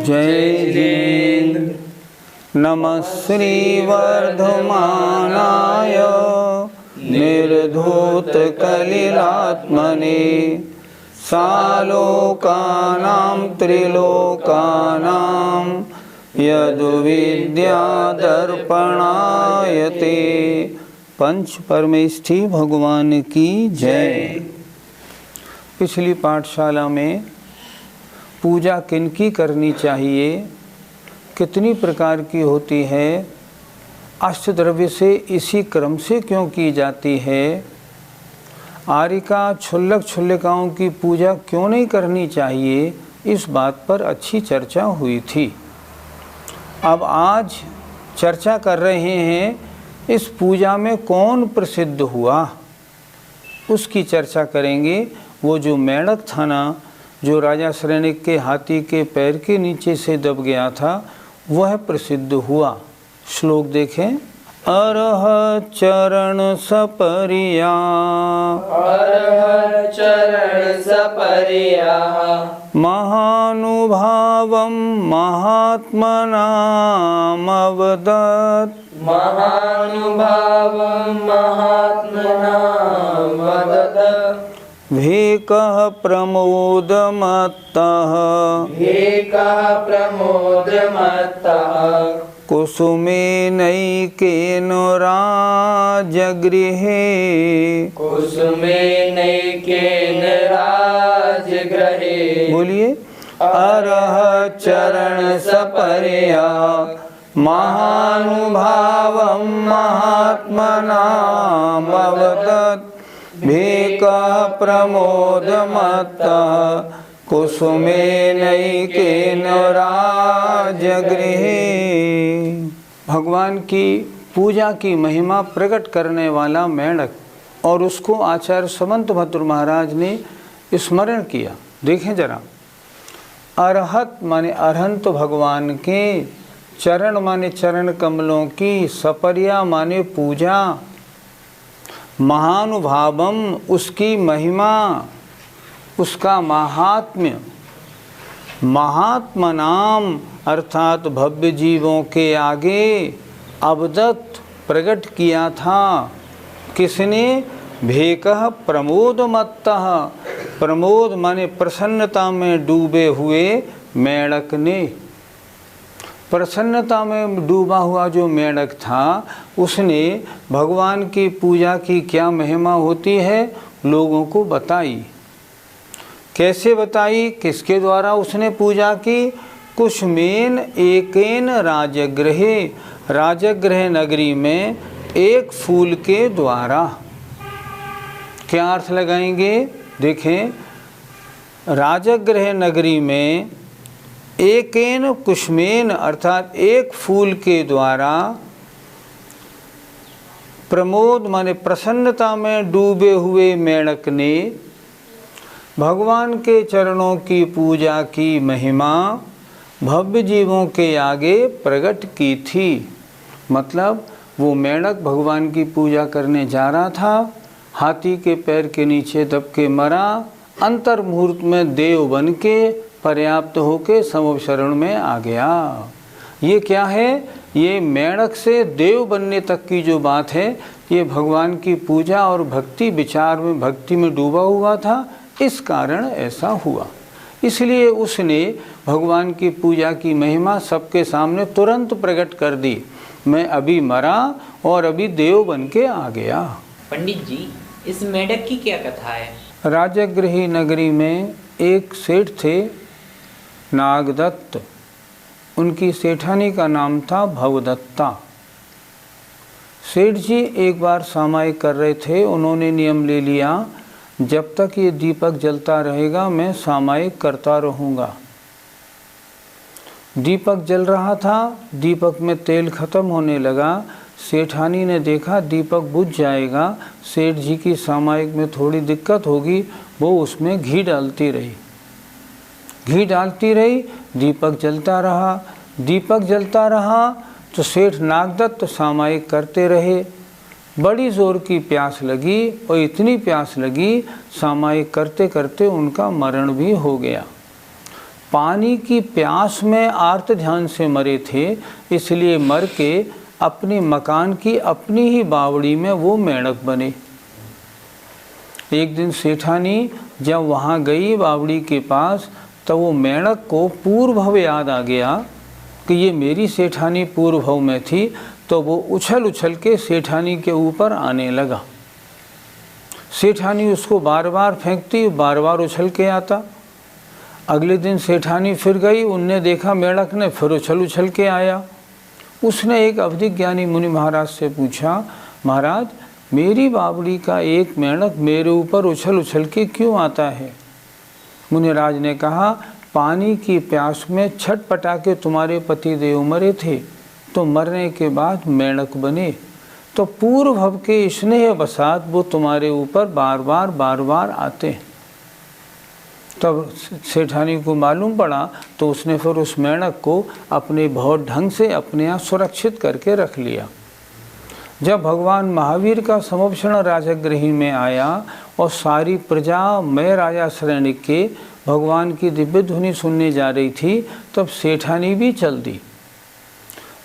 जय जिनेन्द्र। नमः श्री वर्धमानाय निर्धूत कलिलात्मने सालोकानां त्रिलोकानां यदुविद्या दर्पणायते। पंच परमेष्ठी भगवान की जय। पिछली पाठशाला में पूजा किनकी करनी चाहिए, कितनी प्रकार की होती है, अष्टद्रव्य से इसी क्रम से क्यों की जाती है, आरिका क्षुल्लक क्षुल्लिकाओं की पूजा क्यों नहीं करनी चाहिए, इस बात पर अच्छी चर्चा हुई थी। अब आज चर्चा कर रहे हैं इस पूजा में कौन प्रसिद्ध हुआ, उसकी चर्चा करेंगे। वो जो मेंढक था ना, जो राजा शरण्यक के हाथी के पैर के नीचे से दब गया था, वह प्रसिद्ध हुआ। श्लोक देखें। अरह चरण सपरिया, अरह चरण सपरिया, महानुभावं महात्मनाम अवदत्, महानुभावं महात्मनाम अवदत्। भेकः प्रमोदमत्तः, भेकः प्रमोदमत्तः, कुसुमेनैकेन राजगृहे, कुसुमेनैकेन राजगृहे। बोलिए। अरह चरण सपरिया, महानुभावं महात्मनाम अवदत्, भेकः प्रमोदमत्तः, कुसुमेनैकेन राजगृहे। भगवान की पूजा की महिमा प्रकट करने वाला मेंढक, और उसको आचार्य समंत भद्र महाराज ने स्मरण किया। देखें जरा। अरहत माने अरहंत भगवान के, चरण माने चरण कमलों की, सपरिया माने पूजा, महानुभावम उसकी महिमा, उसका महात्म्य, महात्मनाम अर्थात भव्य जीवों के आगे अवदत् प्रकट किया था। किसने? भेकः प्रमोदमत्तः, प्रमोद माने प्रसन्नता में डूबे हुए मेंढक ने। प्रसन्नता में डूबा हुआ जो मेंढक था, उसने भगवान की पूजा की क्या महिमा होती है लोगों को बताई। कैसे बताई, किसके द्वारा उसने पूजा की? कुसुमेन एकेन राजगृहे, राजगृह नगरी में एक फूल के द्वारा। क्या अर्थ लगाएंगे? देखें। राजगृह नगरी में एकेन कुसुमेन अर्थात एक फूल के द्वारा, प्रमोद माने प्रसन्नता में डूबे हुए मेंढक ने भगवान के चरणों की पूजा की महिमा भव्य जीवों के आगे प्रकट की थी। मतलब वो मेंढक भगवान की पूजा करने जा रहा था, हाथी के पैर के नीचे दब के मरा, अंतर मुहूर्त में देव बन के पर्याप्त होके समूह शरण में आ गया। ये क्या है? ये मेंढक से देव बनने तक की जो बात है, ये भगवान की पूजा और भक्ति विचार में, भक्ति में डूबा हुआ था, इस कारण ऐसा हुआ। इसलिए उसने भगवान की पूजा की महिमा सबके सामने तुरंत प्रकट कर दी। मैं अभी मरा और अभी देव बन के आ गया। पंडित जी, इस मेंढक की क्या कथा है? राजगृही नगरी में एक सेठ थे, नागदत्त। उनकी सेठानी का नाम था भवदत्ता। सेठ जी एक बार सामायिक कर रहे थे, उन्होंने नियम ले लिया जब तक ये दीपक जलता रहेगा मैं सामायिक करता रहूँगा। दीपक जल रहा था, दीपक में तेल खत्म होने लगा। सेठानी ने देखा दीपक बुझ जाएगा, सेठ जी की सामायिक में थोड़ी दिक्कत होगी, वो उसमें घी डालती रही। घी डालती रही, दीपक जलता रहा। दीपक जलता रहा तो सेठ नागदत्त सामायिक करते रहे। बड़ी ज़ोर की प्यास लगी और इतनी प्यास लगी सामायिक करते करते उनका मरण भी हो गया। पानी की प्यास में आर्त ध्यान से मरे थे, इसलिए मर के अपने मकान की अपनी ही बावड़ी में वो मेंढक बने। एक दिन सेठानी जब वहाँ गई बावड़ी के पास, तो वो मेंढक को पूर्व भव याद आ गया कि ये मेरी सेठानी पूर्व भव में थी, तो वो उछल उछल के सेठानी के ऊपर आने लगा। सेठानी उसको बार बार फेंकती, बार बार उछल के आता। अगले दिन सेठानी फिर गई, उनने देखा मेंढक ने फिर उछल उछल के आया। उसने एक अवधि ज्ञानी मुनि महाराज से पूछा, महाराज मेरी बावड़ी का एक मेंढक मेरे ऊपर उछल उछल के क्यों आता है? मुनिराज ने कहा, पानी की प्यास में छटपटा के तुम्हारे पति देव मरे थे, तो मरने के बाद मेंढक बने, तो पूर्व भव के स्नेह बसात वो तुम्हारे ऊपर बार बार आते हैं। तब सेठानी को मालूम पड़ा, तो उसने फिर उस मेंढक को अपने बहुत ढंग से अपने यहाँ सुरक्षित करके रख लिया। जब भगवान महावीर का समुपक्षण राजगृह में आया और सारी प्रजा मैं राजा श्रेणिक के भगवान की दिव्य ध्वनि सुनने जा रही थी, तब सेठानी भी चल दी।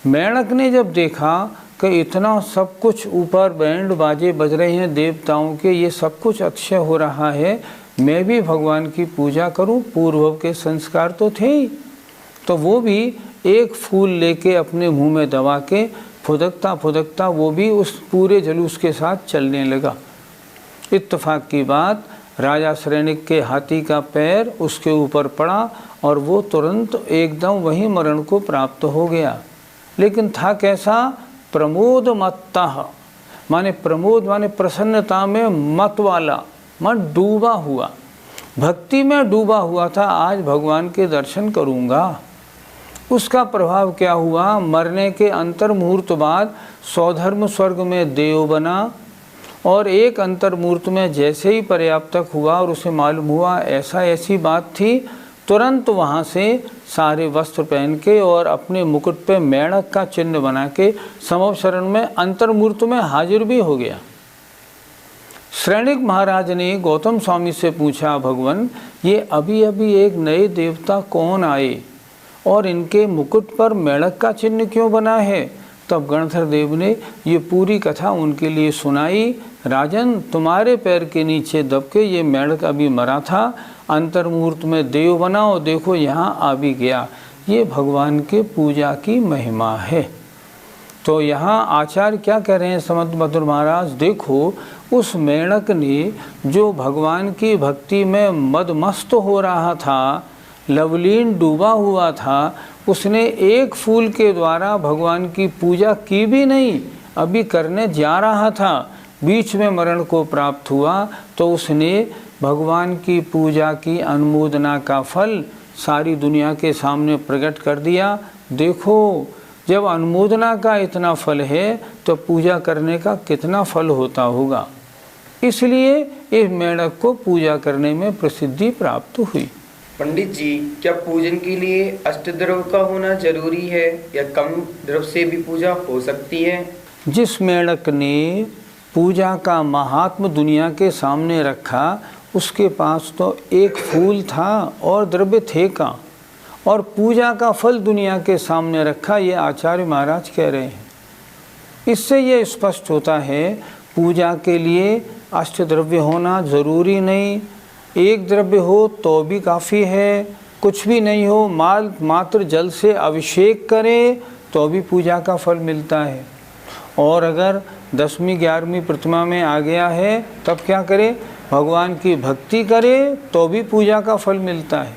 मेंढक ने जब देखा कि इतना सब कुछ ऊपर बैंड बाजे बज रहे हैं देवताओं के, ये सब कुछ अक्षय हो रहा है, मैं भी भगवान की पूजा करूं, पूर्व के संस्कार तो थे ही। तो वो भी एक फूल लेके अपने मुंह में दबा के फुदकता फुदकता वो भी उस पूरे जुलूस के साथ चलने लगा। इत्तेफाक की बात, राजा श्रेणिक के हाथी का पैर उसके ऊपर पड़ा और वो तुरंत एकदम वही मरण को प्राप्त हो गया। लेकिन था कैसा? प्रमोद मत्तः, माने प्रमोद माने प्रसन्नता में मत वाला, मन डूबा हुआ, भक्ति में डूबा हुआ था। आज भगवान के दर्शन करूँगा। उसका प्रभाव क्या हुआ? मरने के अंतर मुहूर्त बाद सौधर्म स्वर्ग में देव बना, और एक अंतर मुहूर्त में जैसे ही पर्याप्तक हुआ और उसे मालूम हुआ ऐसी बात थी, तुरंत वहाँ से सारे वस्त्र पहन के और अपने मुकुट पे मेंढक का चिन्ह बना के समव शरण में अंतर मुहूर्त में हाजिर भी हो गया। श्रेणिक महाराज ने गौतम स्वामी से पूछा, भगवान ये अभी अभी एक नए देवता कौन आए और इनके मुकुट पर मेंढक का चिन्ह क्यों बना है? तब गणधर देव ने ये पूरी कथा उनके लिए सुनाई। राजन, तुम्हारे पैर के नीचे दब के ये मेंढक अभी मरा था, अंतर मुहूर्त में देव बना और देखो यहाँ आ भी गया। ये भगवान के पूजा की महिमा है। तो यहाँ आचार्य क्या कह रहे हैं समंत मधुर महाराज, देखो उस मेंढक ने जो भगवान की भक्ति में मदमस्त हो रहा था, लवलीन डूबा हुआ था, उसने एक फूल के द्वारा भगवान की पूजा की भी नहीं, अभी करने जा रहा था, बीच में मरण को प्राप्त हुआ, तो उसने भगवान की पूजा की अनुमोदना का फल सारी दुनिया के सामने प्रकट कर दिया। देखो जब अनुमोदना का इतना फल है तो पूजा करने का कितना फल होता होगा। इसलिए इस मेंढक को पूजा करने में प्रसिद्धि प्राप्त हुई। पंडित जी, क्या पूजन के लिए अष्टद्रव्य का होना जरूरी है या कम द्रव्य से भी पूजा हो सकती है? जिस मेंढक ने पूजा का महात्म दुनिया के सामने रखा, उसके पास तो एक फूल था और द्रव्य थे का, और पूजा का फल दुनिया के सामने रखा, ये आचार्य महाराज कह रहे हैं। इससे ये स्पष्ट होता है पूजा के लिए अष्टद्रव्य होना जरूरी नहीं, एक द्रव्य हो तो भी काफ़ी है, कुछ भी नहीं हो मात्र जल से अभिषेक करें तो भी पूजा का फल मिलता है। और अगर 10वीं 11वीं प्रतिमा में आ गया है तब क्या करे? भगवान की भक्ति करे तो भी पूजा का फल मिलता है।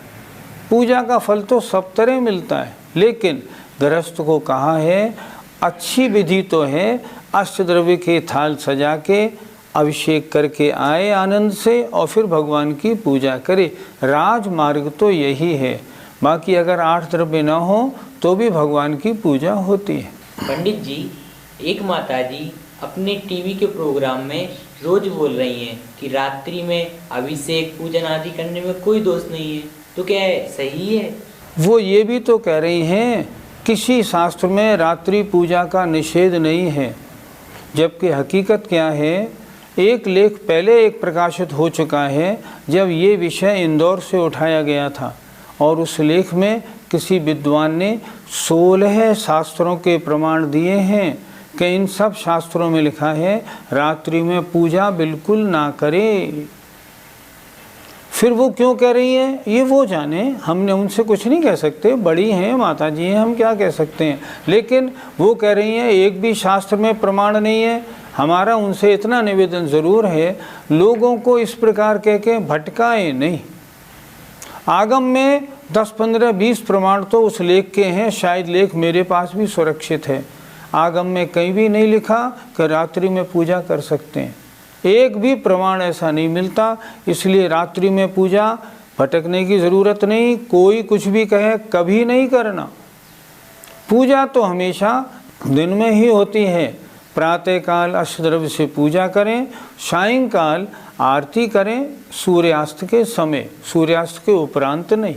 पूजा का फल तो सब तरह मिलता है, लेकिन गृहस्थ को कहा है अच्छी विधि तो है अष्टद्रव्य के थाल सजा के अभिषेक करके आए आनंद से और फिर भगवान की पूजा करे। राजमार्ग तो यही है। बाकी अगर 8 द्रव्य न हो तो भी भगवान की पूजा होती है। पंडित जी, एक माता जी अपने टीवी के प्रोग्राम में रोज बोल रही हैं कि रात्रि में अभिषेक पूजन आदि करने में कोई दोष नहीं है, तो क्या सही है? वो ये भी तो कह रही हैं किसी शास्त्र में रात्रि पूजा का निषेध नहीं है, जबकि हकीकत क्या है, एक लेख पहले एक प्रकाशित हो चुका है जब ये विषय इंदौर से उठाया गया था, और उस लेख में किसी विद्वान ने 16 शास्त्रों के प्रमाण दिए हैं कि इन सब शास्त्रों में लिखा है रात्रि में पूजा बिल्कुल ना करे। फिर वो क्यों कह रही है ये वो जाने, हमने उनसे कुछ नहीं कह सकते, बड़ी हैं माता जी हैं, हम क्या कह सकते हैं। लेकिन वो कह रही हैं एक भी शास्त्र में प्रमाण नहीं है। हमारा उनसे इतना निवेदन ज़रूर है, लोगों को इस प्रकार कह के भटकाए नहीं। आगम में 10, 15, 20 प्रमाण तो उस लेख के हैं, शायद लेख मेरे पास भी सुरक्षित है। आगम में कहीं भी नहीं लिखा कि रात्रि में पूजा कर सकते हैं, एक भी प्रमाण ऐसा नहीं मिलता। इसलिए रात्रि में पूजा भटकने की ज़रूरत नहीं, कोई कुछ भी कहे कभी नहीं करना। पूजा तो हमेशा दिन में ही होती है। प्रातःकाल अष्टद्रव्य से पूजा करें, सायंकाल आरती करें, सूर्यास्त के समय, सूर्यास्त के उपरांत नहीं।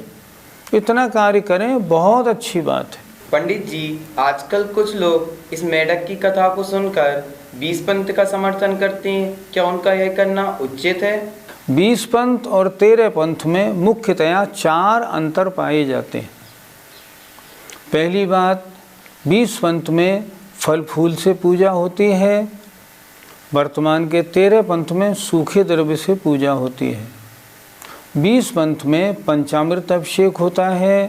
इतना कार्य करें, बहुत अच्छी बात है। पंडित जी, आजकल कुछ लोग इस मेढक की कथा को सुनकर 20 पंथ का समर्थन करते हैं, क्या उनका यह करना उचित है? 20 पंथ और 13 पंथ में मुख्यतया 4 अंतर पाए जाते हैं। पहली बात, 20 पंथ में फल फूल से पूजा होती है, वर्तमान के 13 पंथ में सूखे द्रव्य से पूजा होती है। 20 पंथ में पंचामृत अभिषेक होता है,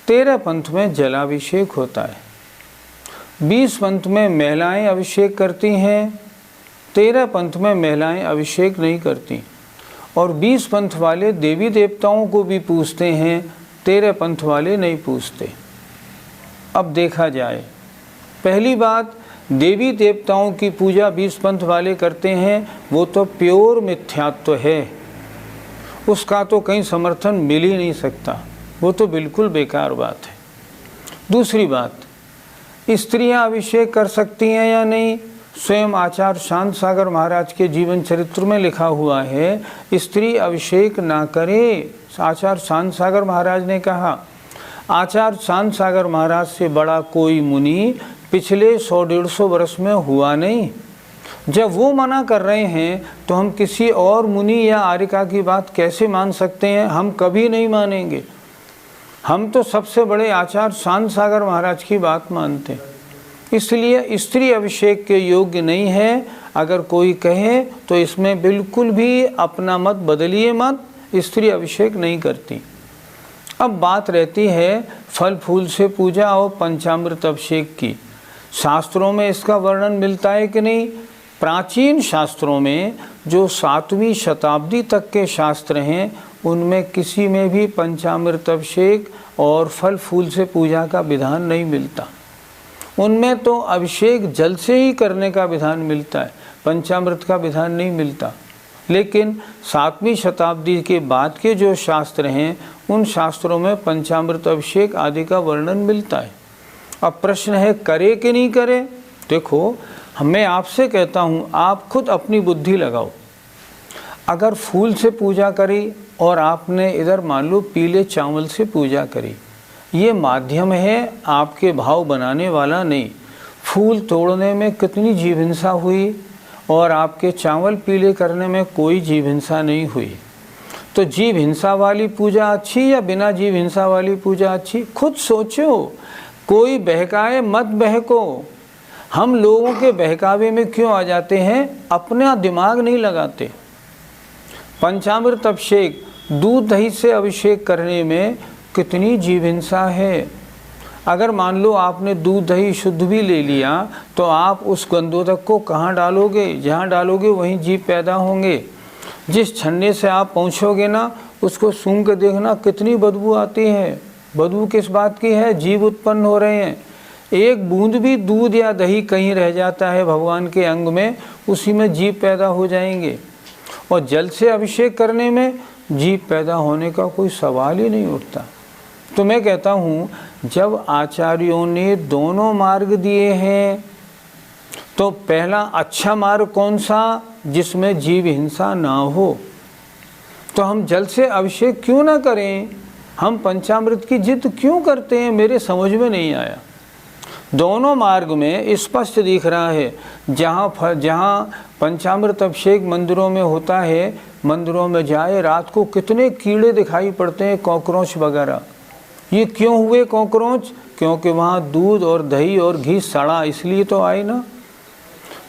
13 पंथ में जलाभिषेक होता है। 20 पंथ में महिलाएं अभिषेक करती हैं, 13 पंथ में महिलाएं अभिषेक नहीं करती। और 20 पंथ वाले देवी देवताओं को भी पूजते हैं, 13 पंथ वाले नहीं पूजते। अब देखा जाए, पहली बात, देवी देवताओं की पूजा 20 पंथ वाले करते हैं, वो तो प्योर मिथ्यात्व है, उसका तो कहीं समर्थन मिल ही नहीं सकता, वो तो बिल्कुल बेकार बात है। दूसरी बात, स्त्रियां अभिषेक कर सकती हैं या नहीं, स्वयं आचार्य शांत सागर महाराज के जीवन चरित्र में लिखा हुआ है स्त्री अभिषेक ना करे। आचार्य शांत सागर महाराज ने कहा, आचार्य शांत सागर महाराज से बड़ा कोई मुनि पिछले 100-150 वर्ष में हुआ नहीं। जब वो मना कर रहे हैं तो हम किसी और मुनि या आर्यका की बात कैसे मान सकते हैं? हम कभी नहीं मानेंगे। हम तो सबसे बड़े आचार्य शांत सागर महाराज की बात मानते हैं। इसलिए स्त्री अभिषेक के योग्य नहीं है। अगर कोई कहे तो इसमें बिल्कुल भी अपना मत बदलिए मत, स्त्री अभिषेक नहीं करती। अब बात रहती है फल फूल से पूजा और पंचामृत अभिषेक की। शास्त्रों में इसका वर्णन मिलता है कि नहीं? प्राचीन शास्त्रों में जो 7वीं शताब्दी तक के शास्त्र हैं उनमें किसी में भी पंचामृत अभिषेक और फल फूल से पूजा का विधान नहीं मिलता। उनमें तो अभिषेक जल से ही करने का विधान मिलता है, पंचामृत का विधान नहीं मिलता। लेकिन 7वीं शताब्दी के बाद के जो शास्त्र हैं उन शास्त्रों में पंचामृत अभिषेक आदि का वर्णन मिलता है। अब प्रश्न है करे कि नहीं करे? देखो, मैं आपसे कहता हूँ, आप खुद अपनी बुद्धि लगाओ। अगर फूल से पूजा करी और आपने इधर मान लो पीले चावल से पूजा करी, ये माध्यम है, आपके भाव बनाने वाला नहीं। फूल तोड़ने में कितनी जीव हिंसा हुई और आपके चावल पीले करने में कोई जीव हिंसा नहीं हुई। तो जीव हिंसा वाली पूजा अच्छी या बिना जीव हिंसा वाली पूजा अच्छी? खुद सोचो, कोई बहकाए मत बहको। हम लोगों के बहकावे में क्यों आ जाते हैं? अपना दिमाग नहीं लगाते। पंचामृत अभिषेक, दूध दही से अभिषेक करने में कितनी जीव हिंसा है। अगर मान लो आपने दूध दही शुद्ध भी ले लिया तो आप उस गंधोदक को कहाँ डालोगे? जहाँ डालोगे वहीं जीव पैदा होंगे। जिस छन्ने से आप पहुँचोगे ना, उसको सूंघ के देखना कितनी बदबू आती है। बदबू किस बात की है? जीव उत्पन्न हो रहे हैं। एक बूंद भी दूध या दही कहीं रह जाता है भगवान के अंग में, उसी में जीव पैदा हो जाएंगे। और जल से अभिषेक करने में जीव पैदा होने का कोई सवाल ही नहीं उठता। तो मैं कहता हूँ जब आचार्यों ने दोनों मार्ग दिए हैं तो पहला अच्छा मार्ग कौन सा, जिसमें जीव हिंसा ना हो, तो हम जल से अभिषेक क्यों ना करें, हम पंचामृत की जिद क्यों करते हैं, मेरे समझ में नहीं आया। दोनों मार्ग में स्पष्ट दिख रहा है, जहाँ पंचामृत अभिषेक मंदिरों में होता है, मंदिरों में जाए रात को कितने कीड़े दिखाई पड़ते हैं, कॉकरोच वगैरह। ये क्यों हुए कॉकरोच, क्योंकि वहाँ दूध और दही और घी सड़ा, इसलिए तो आए ना।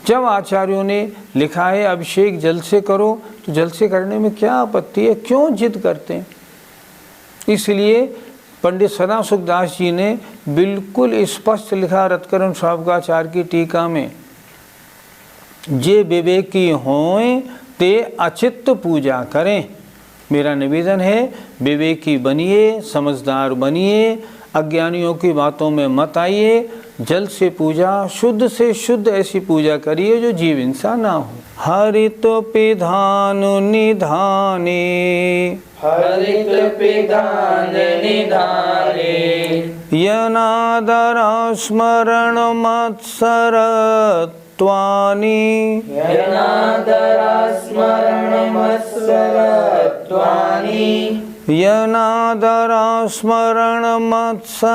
जब आचार्यों ने लिखा है अभिषेक जल से करो, तो जल से करने में क्या आपत्ति है, क्यों जिद करते हैं। इसलिए पंडित सदा सुखदास जी ने बिल्कुल स्पष्ट लिखा रत्करण स्वामिकाचार्य की टीका में, जे विवेकी हों ते अचित्त पूजा करें। मेरा निवेदन है विवेकी बनिए, समझदार बनिए, अज्ञानियों की बातों में मत आइए, जल से पूजा, शुद्ध से शुद्ध ऐसी पूजा करिए जो जीव हिंसा ना हो। हरित पिधान निधाने, हरित पिधान निधाने, यनादर स्मरण मत्सरत्वानि, यनादर स्मरण मत्सरत्वानि, यनादर स्मरण मत्सरत्वानि,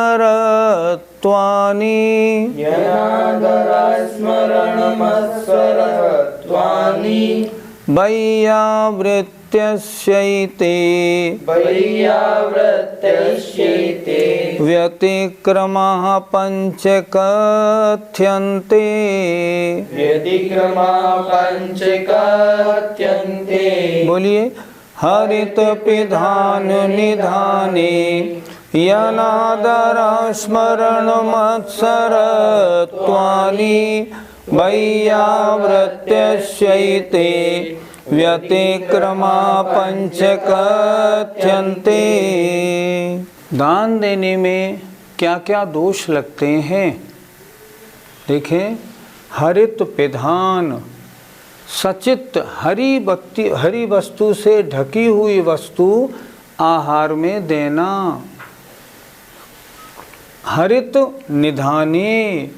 यनादर स्मरण मत्सरत्वानि, वैयावृत्यस्यैते, वैयावृत्यस्यैते, व्यतिक्रमः पंच कथ्यन्ते, व्यतिक्रमा पंच कथ्यन्ते। बोलिए हरित पिधान निधाने, यनादर स्मरण मत्सरत्वानि, वैयावृत्यस्यैते, व्यतिक्रमा पंच कथ्यन्ते। दान देने में क्या क्या दोष लगते हैं, देखें। हरित पिधान, सचित हरी वस्तु से ढकी हुई वस्तु आहार में देना। हरित निधाने,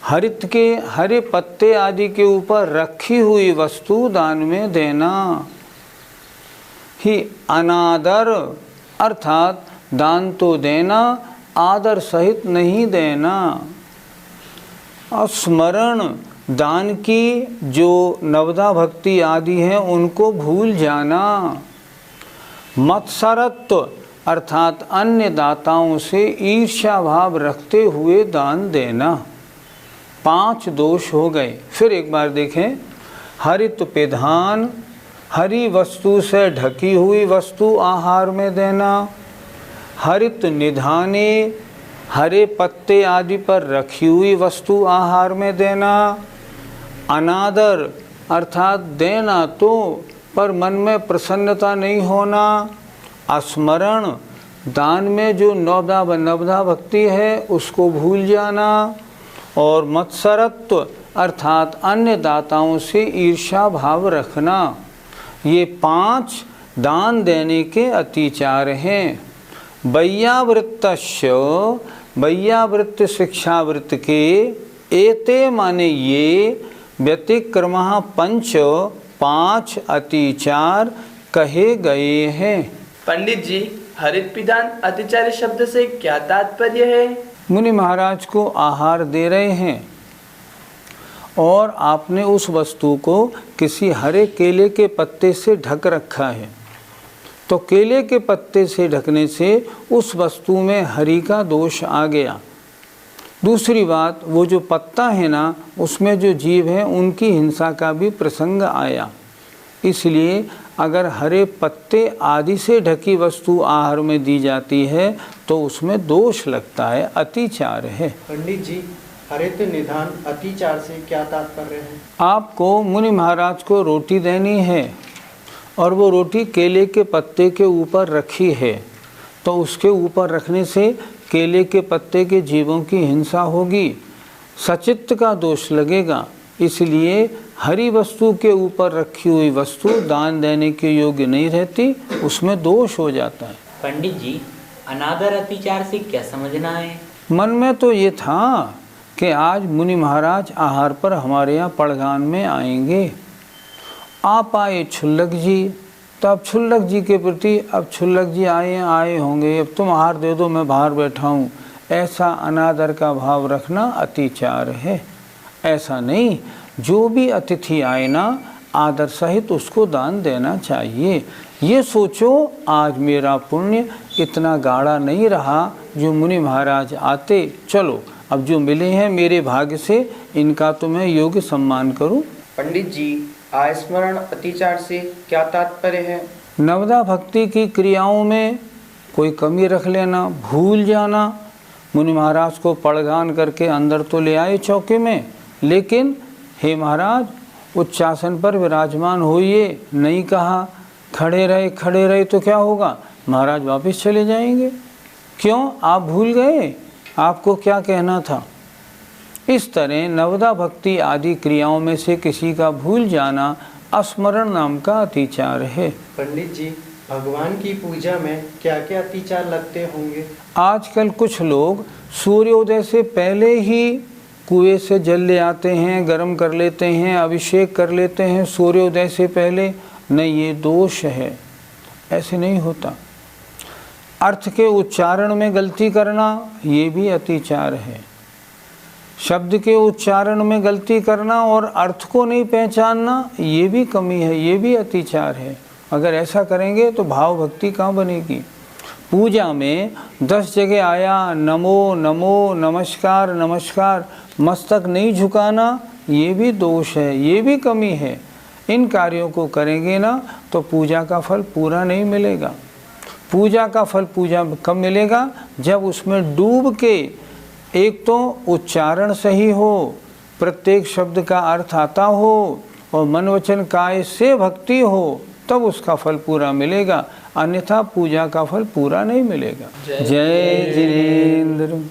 हरित के हरे पत्ते आदि के ऊपर रखी हुई वस्तु दान में देना। ही अनादर, अर्थात दान तो देना, आदर सहित नहीं देना। स्मरण, दान की जो नवदा भक्ति आदि हैं उनको भूल जाना। मत्सरत्व, अर्थात अन्य दाताओं से ईर्ष्या भाव रखते हुए दान देना। 5 दोष हो गए। फिर एक बार देखें, हरित पिधान, हरी वस्तु से ढकी हुई वस्तु आहार में देना। हरित निधाने, हरे पत्ते आदि पर रखी हुई वस्तु आहार में देना। अनादर, अर्थात देना तो पर मन में प्रसन्नता नहीं होना। स्मरण, दान में जो नवदा भक्ति है उसको भूल जाना। और मत्सरत्व, अर्थात अन्य दाताओं से ईर्ष्या भाव रखना। ये 5 दान देने के अतिचार हैं। वैयावृत्तस्य, वैयावृत्त शिक्षावृत्त के, एते माने ये, व्यतिक्रमः 5 अतिचार कहे गए हैं। पंडित जी, हरित पिधान अतिचार शब्द से क्या तात्पर्य है? मुनि महाराज को आहार दे रहे हैं और आपने उस वस्तु को किसी हरे केले के पत्ते से ढक रखा है, तो केले के पत्ते से ढकने से उस वस्तु में हरि का दोष आ गया। दूसरी बात, वो जो पत्ता है ना, उसमें जो जीव हैं उनकी हिंसा का भी प्रसंग आया। इसलिए अगर हरे पत्ते आदि से ढकी वस्तु आहार में दी जाती है तो उसमें दोष लगता है, अतिचार है। पंडित जी, हरित निधान अतिचार से क्या तात्पर्य है? आपको मुनि महाराज को रोटी देनी है और वो रोटी केले के पत्ते के ऊपर रखी है, तो उसके ऊपर रखने से केले के पत्ते के जीवों की हिंसा होगी, सचित्त का दोष लगेगा। इसलिए हरी वस्तु के ऊपर रखी हुई वस्तु दान देने के योग्य नहीं रहती, उसमें दोष हो जाता है। पंडित जी, अनादर अतिचार से क्या समझना है? मन में तो ये था कि आज मुनि महाराज आहार पर हमारे यहाँ पड़गान में आएंगे। आप आए क्षुल्लक जी, तो अब क्षुल्लक जी के प्रति अब क्षुल्लक जी आए होंगे, अब तुम आहार दे दो, मैं बाहर बैठा हूँ, ऐसा अनादर का भाव रखना अतिचार है। ऐसा नहीं, जो भी अतिथि आए ना, आदर सहित उसको दान देना चाहिए। ये सोचो आज मेरा पुण्य इतना गाढ़ा नहीं रहा जो मुनि महाराज आते, चलो अब जो मिले हैं मेरे भाग्य से, इनका तो मैं योग्य सम्मान करूं। पंडित जी, आस्मरण अतिचार से क्या तात्पर्य है? नवदा भक्ति की क्रियाओं में कोई कमी रख लेना, भूल जाना। मुनि महाराज को पड़गान करके अंदर तो ले आए चौके में, लेकिन हे महाराज उच्चासन पर विराजमान होइए नहीं कहा, खड़े रहे तो क्या होगा, महाराज वापस चले जाएंगे। क्यों? आप भूल गए आपको क्या कहना था। इस तरह नवदा भक्ति आदि क्रियाओं में से किसी का भूल जाना अस्मरण नाम का अतिचार है। पंडित जी, भगवान की पूजा में क्या क्या अतिचार लगते होंगे? आजकल कुछ लोग सूर्योदय से पहले ही कुएं से जल ले आते हैं, गर्म कर लेते हैं, अभिषेक कर लेते हैं सूर्योदय से पहले। नहीं, ये दोष है, ऐसे नहीं होता। अर्थ के उच्चारण में गलती करना ये भी अतिचार है। शब्द के उच्चारण में गलती करना और अर्थ को नहीं पहचानना ये भी कमी है, ये भी अतिचार है। अगर ऐसा करेंगे तो भाव भक्ति कहाँ बनेगी। पूजा में 10 जगह आया नमो नमो नमस्कार नमस्कार, मस्तक नहीं झुकाना ये भी दोष है, ये भी कमी है। इन कार्यों को करेंगे ना तो पूजा का फल पूरा नहीं मिलेगा। पूजा का फल पूजा कब मिलेगा? जब उसमें डूब के एक तो उच्चारण सही हो, प्रत्येक शब्द का अर्थ आता हो और मन वचन काय से भक्ति हो, तब उसका फल पूरा मिलेगा। अन्यथा पूजा का फल पूरा नहीं मिलेगा। जय जिनेंद्र।